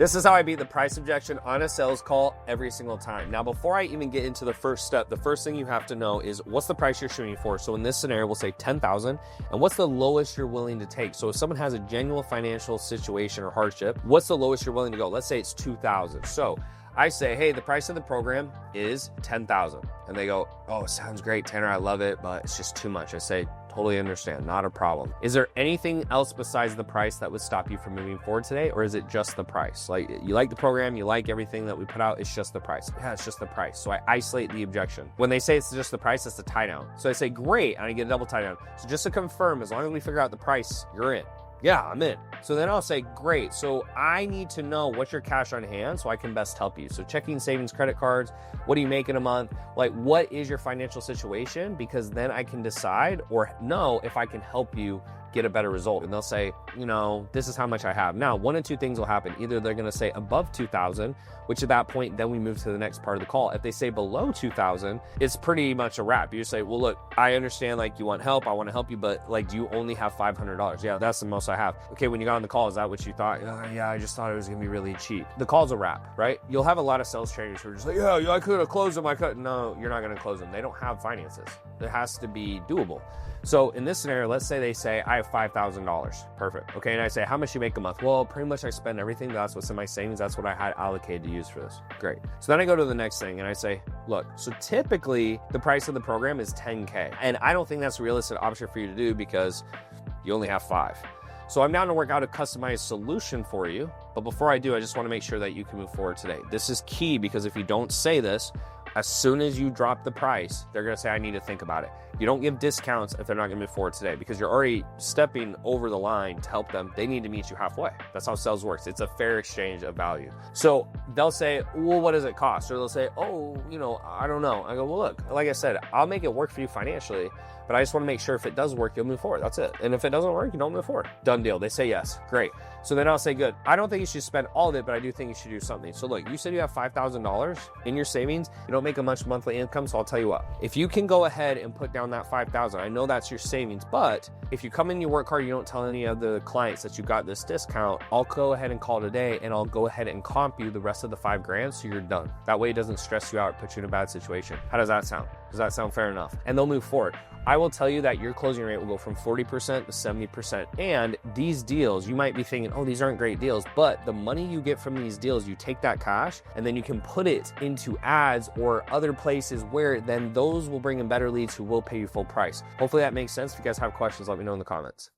This is how I beat the price objection on a sales call every single time. Now, before I even get into the first step, the first thing you have to know is what's the price you're shooting for. So in this scenario, we'll say 10,000, and what's the lowest you're willing to take? So if someone has a genuine financial situation or hardship, what's the lowest you're willing to go? Let's say it's 2,000. So I say, hey, the price of the program is 10,000. And they go, oh, sounds great, Tanner, I love it, but it's just too much. I say, totally understand, not a problem. Is there anything else besides the price that would stop you from moving forward today? Or is it just the price? Like, you like the program, you like everything that we put out, it's just the price. Yeah, it's just the price. So I isolate the objection. When they say it's just the price, it's the tie down. So I say, great, and I get a double tie down. So just to confirm, as long as we figure out the price, you're in. Yeah, I'm in. So then I'll say, great. So I need to know what's your cash on hand so I can best help you. So checking, savings, credit cards, what do you make in a month? Like, what is your financial situation? Because then I can decide or know if I can help you get a better result. And they'll say, you know, this is how much I have. Now, one of two things will happen. Either they're gonna say above 2,000, which at that point, then we move to the next part of the call. If they say below 2,000, it's pretty much a wrap. You say, well, look, I understand like you want help, I wanna help you, but like, do you only have $500? Yeah, that's the most I have. Okay, when you got on the call, is that what you thought? Yeah, I just thought it was gonna be really cheap. The call's a wrap, right? You'll have a lot of sales trainers who are just like, yeah, I could have closed them, I could. No, you're not gonna close them. They don't have finances. It has to be doable. So in this scenario, let's say they say, I have $5,000. Perfect. Okay, and I say, how much you make a month? Well, pretty much I spend everything. That's what's in my savings. That's what I had allocated to use for this. Great. So then I go to the next thing and I say, look, so typically the price of the program is 10K. And I don't think that's a realistic option for you to do because you only have 5. So I'm down to work out a customized solution for you. But before I do, I just want to make sure that you can move forward today. This is key because if you don't say this, as soon as you drop the price, they're going to say, I need to think about it. You don't give discounts if they're not going to move forward today because you're already stepping over the line to help them. They need to meet you halfway. That's how sales works. It's a fair exchange of value. So they'll say, well, what does it cost? Or they'll say, oh, you know, I don't know. I go, well, look, like I said, I'll make it work for you financially, but I just want to make sure if it does work, you'll move forward. That's it. And if it doesn't work, you don't move forward. Done deal. They say yes. Great. So then I'll say, good. I don't think you should spend all of it, but I do think you should do something. So look, you said you have $5,000 in your savings. You don't make a much monthly income. So I'll tell you what, if you can go ahead and put down that 5,000, I know that's your savings, but if you come in, you work hard, you don't tell any of the clients that you got this discount, I'll go ahead and call today and I'll go ahead and comp you the rest of the $5,000 so you're done. That way it doesn't stress you out or put you in a bad situation. How does that sound? Does that sound fair enough? And they'll move forward. I will tell you that your closing rate will go from 40% to 70%. And these deals, you might be thinking, oh, these aren't great deals, but the money you get from these deals, you take that cash and then you can put it into ads or other places where then those will bring in better leads who will pay you full price. Hopefully that makes sense. If you guys have questions, let me know in the comments.